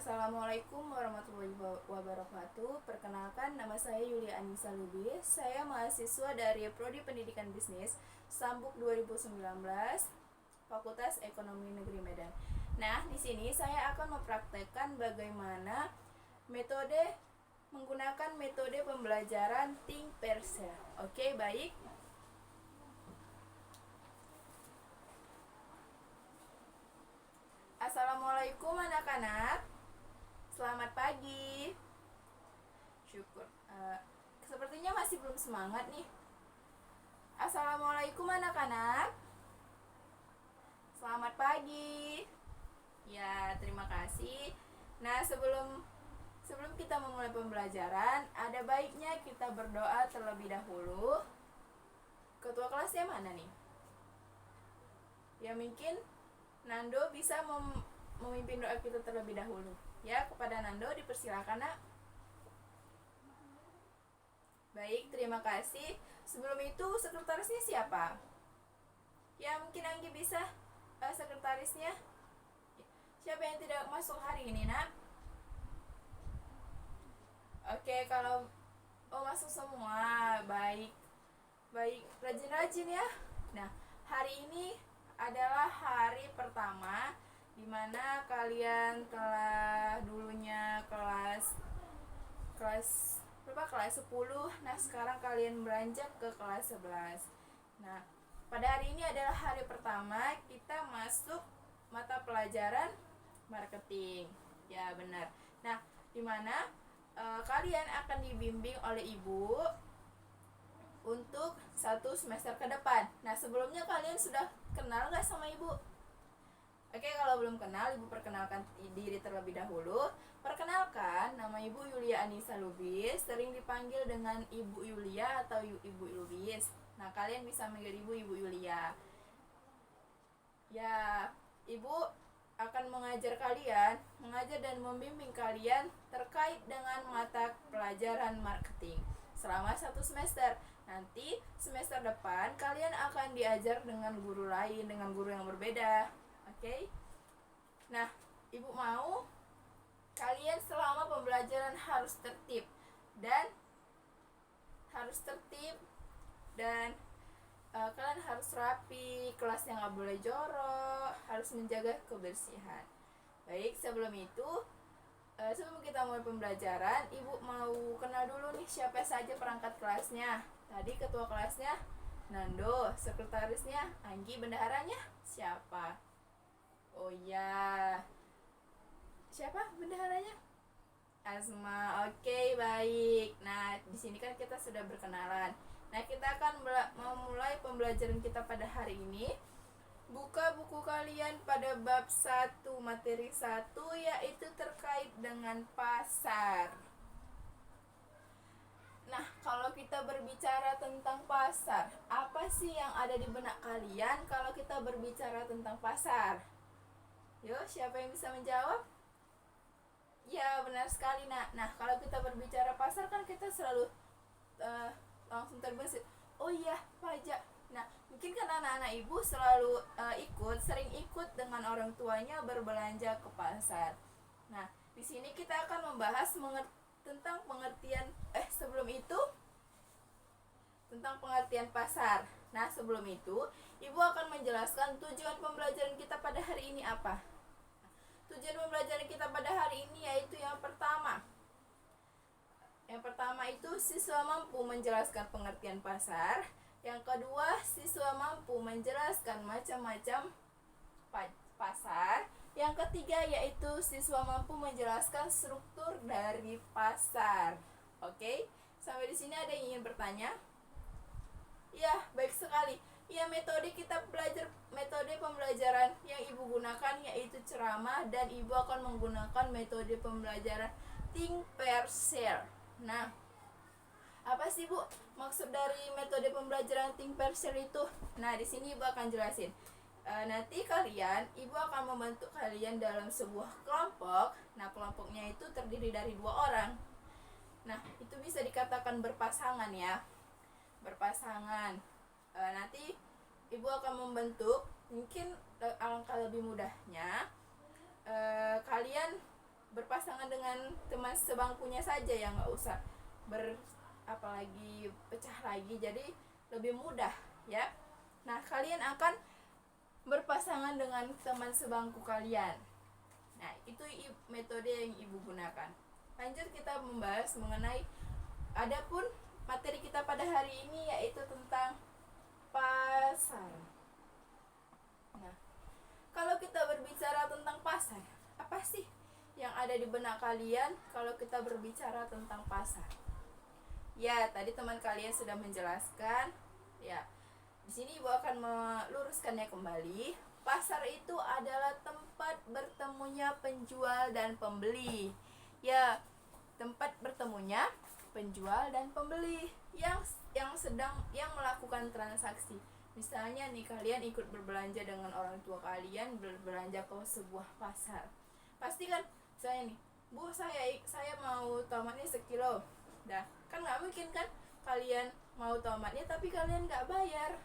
Assalamualaikum warahmatullahi wabarakatuh. Perkenalkan, nama saya Yulia Anissa Lubis. Saya mahasiswa dari Prodi Pendidikan Bisnis Sambuk 2019, Fakultas Ekonomi Negeri Medan. Nah, di sini saya akan mempraktekkan bagaimana menggunakan metode pembelajaran Think Pair Share. Oke, baik. Assalamualaikum anak-anak. Selamat pagi. Syukur. Sepertinya masih belum semangat nih. Assalamualaikum anak-anak. Selamat pagi. Ya, terima kasih. Nah, sebelum kita memulai pembelajaran, ada baiknya kita berdoa terlebih dahulu. Ketua kelasnya mana nih? Ya, mungkin Nando bisa memimpin doa kita terlebih dahulu. Ya, kepada Nando dipersilakan, Nak. Baik, terima kasih. Sebelum itu, sekretarisnya siapa? Ya, mungkin Anggi bisa sekretarisnya. Siapa yang tidak masuk hari ini, Nak? Oke, kalau masuk semua, baik. Baik, rajin-rajin ya. Nah, hari ini adalah hari pertama di mana kalian telah dulunya kelas berapa? Kelas 10. Nah, sekarang kalian beranjak ke kelas 11. Nah, pada hari ini adalah hari pertama kita masuk mata pelajaran marketing. Ya, benar. Nah, di mana kalian akan dibimbing oleh Ibu untuk 1 semester ke depan. Nah, sebelumnya kalian sudah kenal gak sama Ibu? Oke, kalau belum kenal, Ibu perkenalkan diri terlebih dahulu. Perkenalkan, nama Ibu Yulia Anissa Lubis, sering dipanggil dengan Ibu Yulia atau Ibu Lubis. Nah, kalian bisa manggil Ibu Yulia. Ya, Ibu akan mengajar dan membimbing kalian terkait dengan mata pelajaran marketing selama 1 semester. Nanti semester depan kalian akan diajar dengan guru lain, dengan guru yang berbeda. Oke? Nah, Ibu mau kalian selama pembelajaran harus tertib dan kalian harus rapi, kelasnya nggak boleh jorok, harus menjaga kebersihan. Baik, sebelum kita mulai pembelajaran, Ibu mau kenal dulu nih siapa saja perangkat kelasnya. Tadi ketua kelasnya Nando, sekretarisnya Anggi, bendaharanya siapa? Oh ya, siapa bendaharanya? Asma. Oke, baik. Nah, di sini kan kita sudah berkenalan. Nah, kita akan memulai pembelajaran kita pada hari ini. Buka buku kalian pada bab 1 materi 1, yaitu terkait dengan pasar. Nah, kalau kita berbicara tentang pasar, apa sih yang ada di benak kalian kalau kita berbicara tentang pasar? Yuk, siapa yang bisa menjawab? Ya, benar sekali, Nak. Nah, kalau kita berbicara pasar kan kita selalu langsung terbesit. Oh iya, pajak. Nah, mungkin kan anak-anak Ibu selalu sering ikut dengan orang tuanya berbelanja ke pasar. Nah, di sini kita akan membahas tentang pengertian pasar. Nah, sebelum itu, Ibu akan menjelaskan tujuan pembelajaran kita pada hari ini apa. Tujuan pembelajaran kita pada hari ini yaitu yang pertama itu siswa mampu menjelaskan pengertian pasar. Yang kedua, siswa mampu menjelaskan macam-macam pasar. Yang ketiga yaitu siswa mampu menjelaskan struktur dari pasar. Oke, sampai di sini ada yang ingin bertanya? Ya, baik sekali. Ya, metode pembelajaran yang Ibu gunakan yaitu ceramah, dan Ibu akan menggunakan metode pembelajaran Think Pair Share. Nah, apa sih, Bu, maksud dari metode pembelajaran Think Pair Share itu? Nah, di sini Ibu akan jelasin. Nanti Ibu akan membentuk kalian dalam sebuah kelompok. Nah, kelompoknya itu terdiri dari 2 orang. Nah, itu bisa dikatakan berpasangan ya. Berpasangan. Nanti Ibu akan membentuk, mungkin alangkah lebih mudahnya kalian berpasangan berpasangan dengan teman sebangkunya saja ya, nggak usah apalagi pecah lagi, jadi lebih mudah ya. Nah, kalian akan berpasangan dengan teman sebangku kalian. Nah, itu metode yang ibu gunakan. Lanjut kita membahas mengenai adapun materi kita pada hari ini, yaitu tentang pasar. Nah, kalau kita berbicara tentang pasar, apa sih yang ada di benak kalian kalau kita berbicara tentang pasar? Ya, tadi teman kalian sudah menjelaskan. Ya, di sini ibu akan meluruskannya kembali. Pasar itu adalah tempat bertemunya penjual dan pembeli. Ya, tempat bertemunya penjual dan pembeli yang melakukan transaksi. Misalnya nih, kalian ikut berbelanja dengan orang tua kalian, berbelanja ke sebuah pasar. Pasti kan saya nih, Bu, saya mau tomatnya sekilo. Dah, kan nggak mungkin kan kalian mau tomatnya tapi kalian nggak bayar.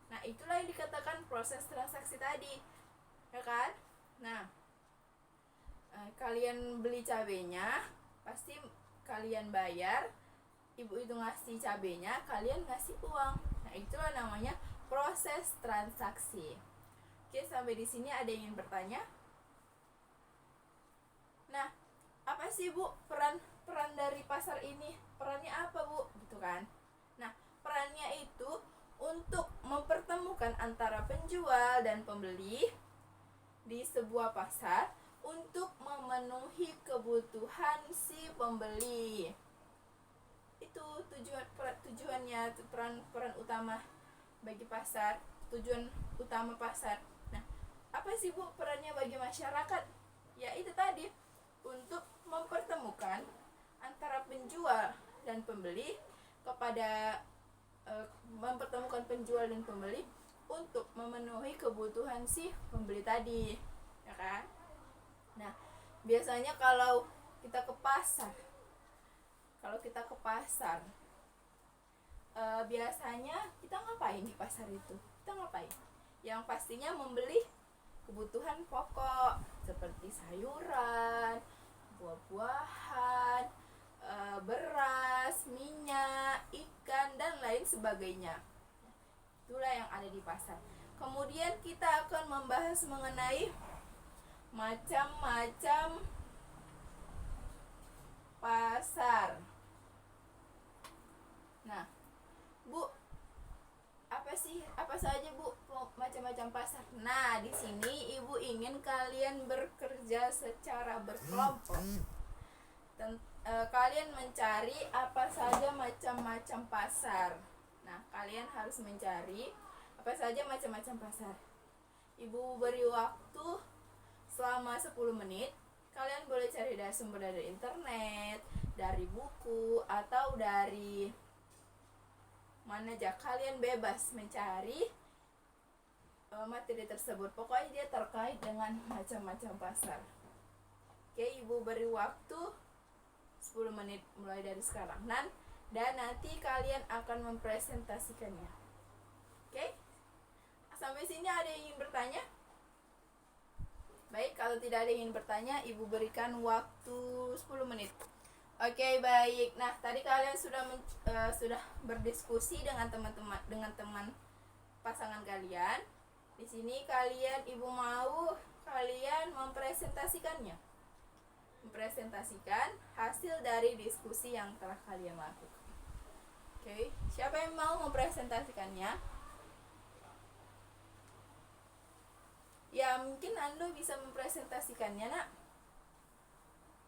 Nah, itulah yang dikatakan proses transaksi tadi, ya kan? Nah, kalian beli cabenya, pasti kalian bayar, ibu itu ngasih cabenya, kalian ngasih uang. Nah, itulah namanya proses transaksi. Oke, sampai di sini ada yang ingin bertanya? Nah, apa sih Bu peran dari pasar ini? Perannya apa Bu? Gitu kan? Nah, perannya itu untuk mempertemukan antara penjual dan pembeli di sebuah pasar untuk memenuhi kebutuhan si pembeli. Itu tujuannya, peran utama bagi pasar, tujuan utama pasar. Nah, apa sih Bu perannya bagi masyarakat? Ya itu tadi, untuk mempertemukan antara penjual dan pembeli mempertemukan penjual dan pembeli untuk memenuhi kebutuhan si pembeli tadi, ya kan? Nah, biasanya kalau kita ke pasar, biasanya kita ngapain di pasar itu? Kita ngapain? Yang pastinya membeli kebutuhan pokok seperti sayuran, buah-buahan, beras, minyak, ikan, dan lain sebagainya. Itulah yang ada di pasar. Kemudian kita akan membahas mengenai macam-macam pasar. Nah, Bu, apa saja Bu macam-macam pasar? Nah, di sini ibu ingin kalian bekerja secara berkelompok. Kalian mencari apa saja macam-macam pasar. Nah, kalian harus mencari apa saja macam-macam pasar. Ibu beri waktu selama 10 menit. Kalian boleh cari sumber dari internet, dari buku, atau dari mana aja. Kalian bebas mencari materi tersebut. Pokoknya dia terkait dengan macam-macam pasar. Oke, ibu beri waktu 10 menit mulai dari sekarang. Dan nanti kalian akan mempresentasikannya. Oke? Sampai sini ada yang ingin bertanya? Baik, kalau tidak ada yang ingin bertanya, ibu berikan waktu 10 menit. Oke, baik. Nah, tadi kalian sudah berdiskusi dengan teman pasangan kalian. Di sini ibu mau kalian mempresentasikannya. Mempresentasikan hasil dari diskusi yang telah kalian lakukan. Oke, siapa yang mau mempresentasikannya? Ya, mungkin Anda bisa mempresentasikannya, Nak.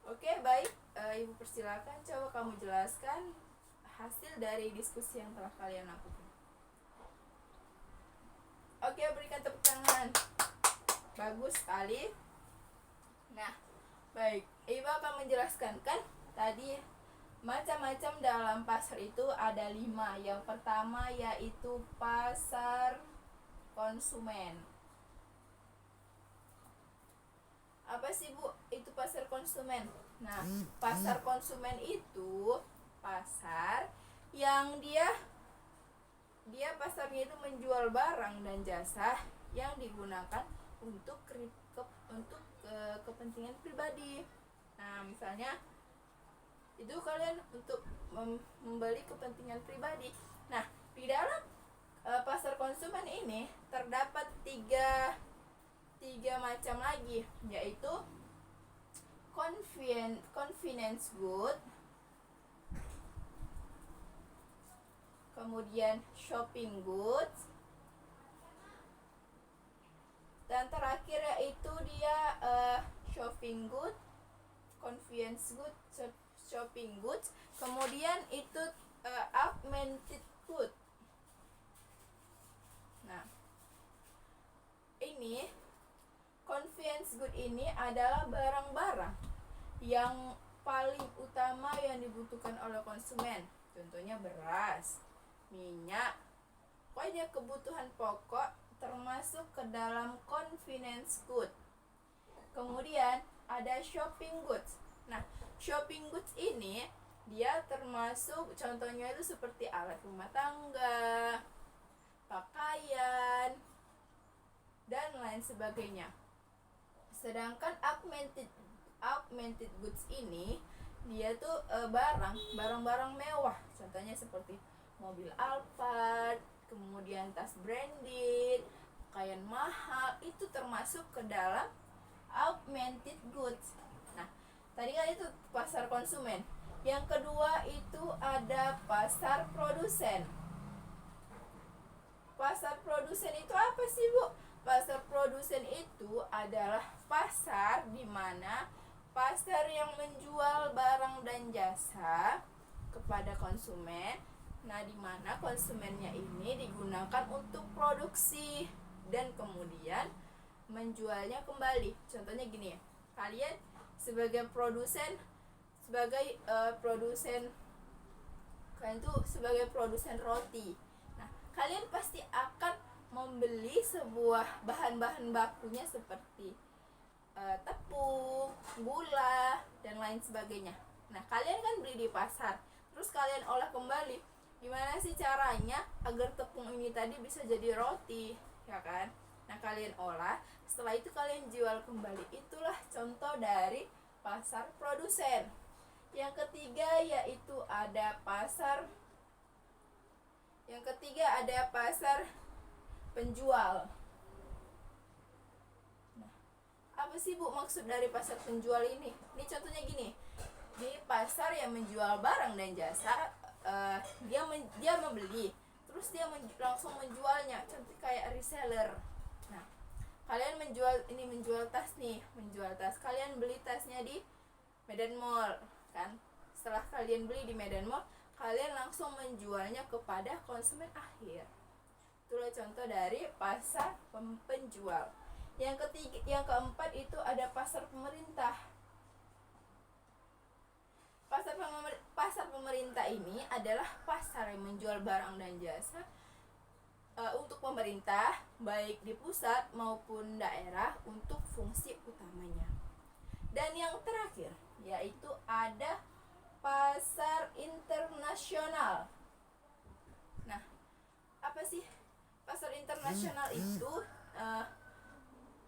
Oke, baik. Ibu persilakan, coba kamu jelaskan hasil dari diskusi yang telah kalian lakukan. Oke, berikan tepuk tangan. Bagus sekali. Nah, baik, ibu akan menjelaskan kan tadi macam-macam dalam pasar itu ada 5. Yang pertama yaitu pasar konsumen. Apa sih Bu itu pasar konsumen? Nah, pasar konsumen itu pasar yang dia pasarnya itu menjual barang dan jasa yang digunakan untuk kepentingan pribadi. Nah, misalnya itu kalian untuk membeli kepentingan pribadi. Nah, di dalam pasar konsumen ini terdapat tiga macam lagi, yaitu convenience good, kemudian shopping goods, dan terakhir yaitu dia shopping good, convenience good, shopping goods, kemudian itu augmented good. Nah, ini convenience good ini adalah barang-barang yang paling utama yang dibutuhkan oleh konsumen. Contohnya beras, minyak, pokoknya kebutuhan pokok termasuk ke dalam convenience good. Kemudian ada shopping goods. Nah, shopping goods ini dia termasuk contohnya itu seperti alat rumah tangga, pakaian, dan lain sebagainya. Sedangkan augmented goods ini dia tuh barang-barang mewah. Contohnya seperti mobil Alphard, kemudian tas branded, pakaian mahal, itu termasuk ke dalam augmented goods. Nah, tadi kan itu pasar konsumen. Yang kedua itu ada pasar produsen. Pasar produsen itu apa sih, Bu? Pasar produsen itu adalah pasar di mana pasar yang menjual barang dan jasa kepada konsumen. Nah, di mana konsumennya ini digunakan untuk produksi dan kemudian menjualnya kembali. Contohnya gini ya, kalian sebagai produsen, kalian tuh sebagai produsen roti. Nah, kalian pasti akan membeli sebuah bahan-bahan bakunya seperti tepung, gula, dan lain sebagainya. Nah, kalian kan beli di pasar, terus kalian olah kembali. Gimana sih caranya agar tepung ini tadi bisa jadi roti, ya kan? Nah, kalian olah, setelah itu kalian jual kembali. Itulah contoh dari pasar produsen. Yang ketiga yaitu ada pasar penjual. Nah, apa sih, Bu, maksud dari pasar penjual ini? Ini contohnya gini. Di pasar yang menjual barang dan jasa, dia membeli, terus dia langsung menjualnya. Contoh kayak reseller. Nah, kalian menjual tas nih, kalian beli tasnya di Medan Mall, kan? Setelah kalian beli di Medan Mall, kalian langsung menjualnya kepada konsumen akhir. Itulah contoh dari pasar penjual. Yang keempat itu ada pasar pemerintah. Pasar pemerintah ini adalah pasar yang menjual barang dan jasa untuk pemerintah, baik di pusat maupun daerah, untuk fungsi utamanya. Dan yang terakhir yaitu ada pasar internasional. Nah, apa sih pasar internasional itu?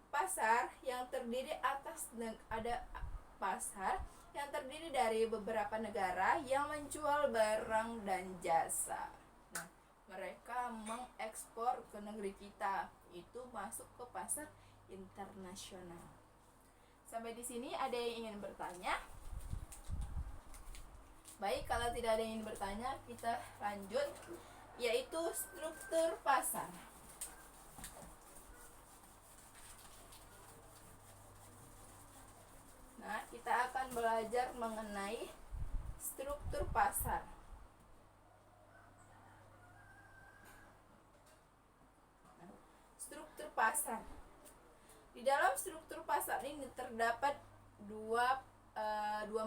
Pasar yang terdiri yang terdiri dari beberapa negara yang menjual barang dan jasa. Nah, mereka mengekspor ke negeri kita, itu masuk ke pasar internasional. Sampai di sini ada yang ingin bertanya? Baik, kalau tidak ada yang ingin bertanya, kita lanjut, yaitu struktur pasar. Nah, kita akan belajar mengenai struktur pasar. Struktur pasar. Di dalam struktur pasar ini terdapat dua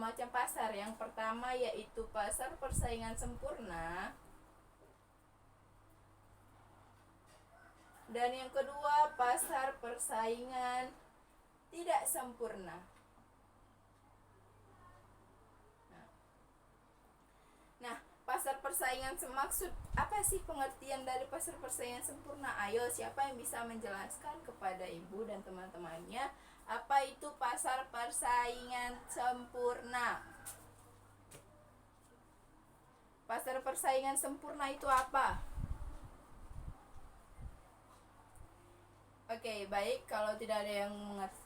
macam pasar. Yang pertama yaitu pasar persaingan sempurna, dan yang kedua pasar persaingan tidak sempurna. Nah, pasar persaingan maksud apa sih pengertian dari pasar persaingan sempurna? Ayo, siapa yang bisa menjelaskan kepada ibu dan teman-temannya apa itu pasar persaingan sempurna. Pasar persaingan sempurna itu apa? Oke, baik, kalau tidak ada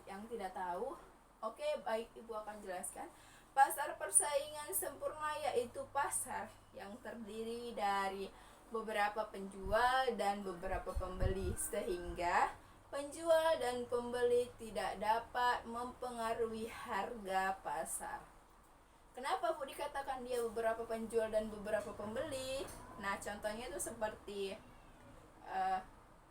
yang tidak tahu, oke, baik, Ibu akan jelaskan. Pasar persaingan sempurna yaitu pasar yang terdiri dari beberapa penjual dan beberapa pembeli, sehingga penjual dan pembeli tidak dapat mempengaruhi harga pasar. Kenapa Bu dikatakan dia beberapa penjual dan beberapa pembeli? Nah, contohnya itu seperti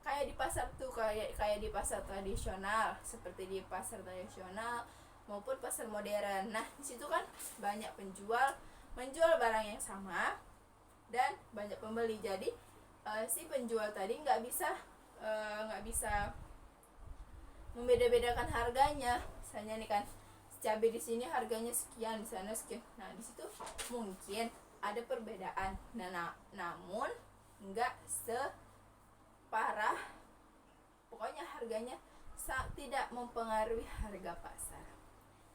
kayak di pasar tuh, kayak di pasar tradisional, seperti di pasar tradisional maupun pasar modern. Nah, di situ kan banyak penjual menjual barang yang sama dan banyak pembeli. Jadi si penjual tadi nggak bisa membeda-bedakan harganya. Misalnya nih kan, cabai di sini harganya sekian, di sana sekian. Nah, di situ mungkin ada perbedaan. Namun nggak separah, pokoknya harganya tidak mempengaruhi harga pasar.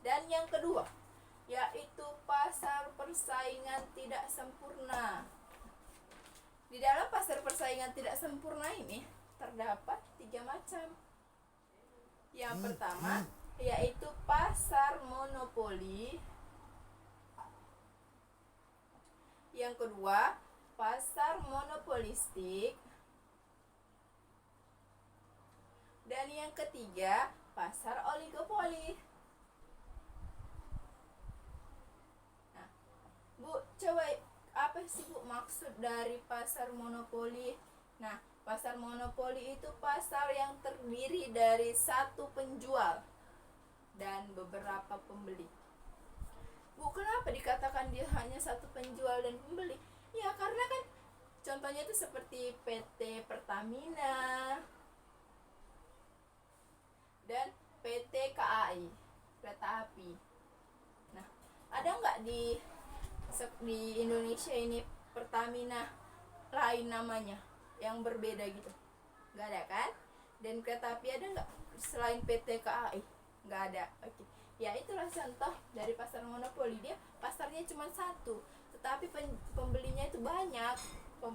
Dan yang kedua yaitu pasar persaingan tidak sempurna. Di dalam pasar persaingan tidak sempurna ini terdapat 3 macam. Yang pertama yaitu pasar monopoli. Yang kedua, pasar monopolistik. Dan yang ketiga, pasar oligopoli. Nah, Bu, coba apa sih Bu maksud dari pasar monopoli? Nah, pasar monopoli itu pasar yang terdiri dari satu penjual dan beberapa pembeli. Bu, kenapa dikatakan dia hanya satu penjual dan pembeli? Ya, karena kan contohnya itu seperti PT Pertamina dan PT KAI, kereta api. Nah, ada nggak di Indonesia ini Pertamina lain namanya yang berbeda gitu? Nggak ada kan? Dan kereta api ada nggak selain PT KAI? Nggak ada. Oke. Ya, itulah contoh dari pasar monopoli. Dia pasarnya cuma satu, tetapi pembelinya itu banyak,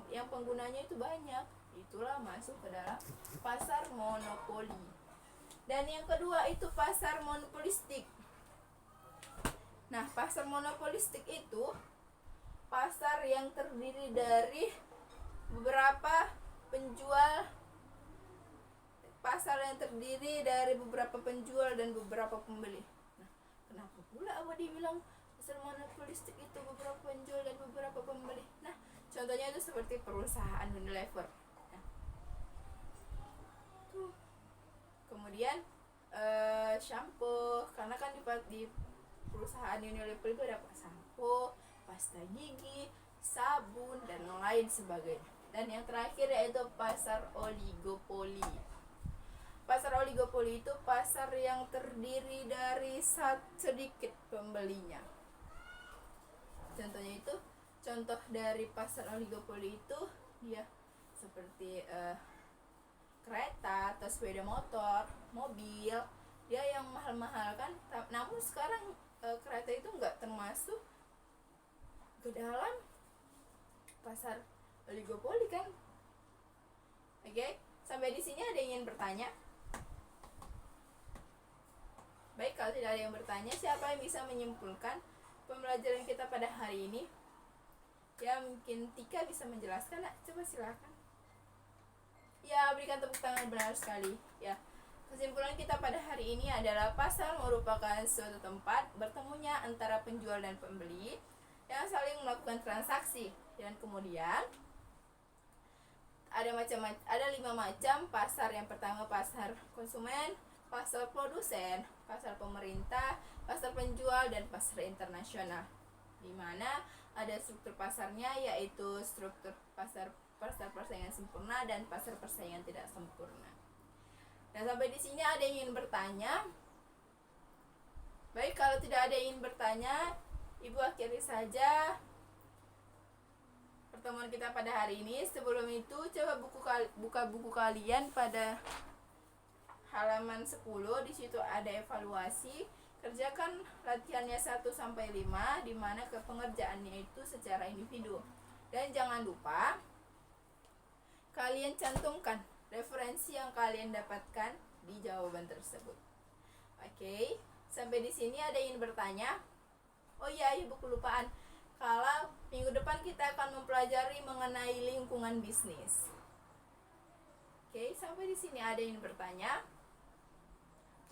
yang penggunanya itu banyak. Itulah masuk ke dalam pasar monopoli. Dan yang kedua itu pasar monopolistik. Nah, pasar monopolistik itu pasar yang terdiri dari beberapa penjual, pasar yang terdiri dari beberapa penjual dan beberapa pembeli. Nah, kenapa pula Abah dibilang pasar monopolistik itu beberapa penjual dan beberapa pembeli? Nah, contohnya itu seperti perusahaan Unilever. Nah, kemudian shampoo, karena kan di perusahaan Unilever itu ada sampo, pasta gigi, sabun, dan lain sebagainya. Dan yang terakhir yaitu pasar oligopoli. Pasar oligopoli itu pasar yang terdiri dari sedikit pembelinya. Contohnya itu, contoh dari pasar oligopoli itu dia seperti kereta atau sepeda motor, mobil, dia yang mahal-mahal kan. Namun sekarang kereta itu nggak termasuk ke dalam pasar oligopoli kan. Oke, sampai di sini ada yang ingin bertanya? Baik, kalau tidak ada yang bertanya, siapa yang bisa menyimpulkan pembelajaran kita pada hari ini? Ya, mungkin Tika bisa menjelaskan. Nah, coba silakan. Ya, berikan tepuk tangan, benar sekali. Ya, kesimpulan kita pada hari ini adalah pasar merupakan suatu tempat bertemunya antara penjual dan pembeli yang saling melakukan transaksi. Dan kemudian ada 5 macam pasar. Yang pertama pasar konsumen, pasar produsen, pasar pemerintah, pasar penjual, dan pasar internasional. Di mana ada struktur pasarnya, yaitu struktur pasar persaingan sempurna dan pasar persaingan tidak sempurna. Dan sampai di sini ada yang ingin bertanya? Baik, kalau tidak ada yang ingin bertanya, Ibu akhiri saja pertemuan kita pada hari ini. Sebelum itu, coba buka buku kalian pada halaman 10. Di situ ada evaluasi. Kerjakan latihannya 1-5, di mana pengerjaannya itu secara individu. Dan jangan lupa kalian cantumkan referensi yang kalian dapatkan di jawaban tersebut. Oke, sampai di sini ada yang bertanya? Oh iya, ibu kelupaan. Kalau minggu depan kita akan mempelajari mengenai lingkungan bisnis. Oke, sampai di sini ada yang bertanya?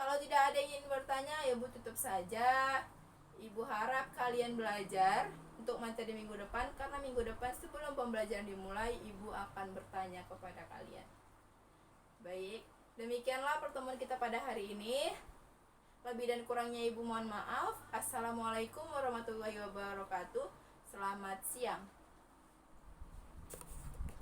Kalau tidak ada yang bertanya, ya Bu, tutup saja. Ibu harap kalian belajar untuk materi minggu depan, karena minggu depan sebelum pembelajaran dimulai, Ibu akan bertanya kepada kalian. Baik, demikianlah pertemuan kita pada hari ini. Lebih dan kurangnya Ibu mohon maaf. Assalamualaikum warahmatullahi wabarakatuh. Selamat siang.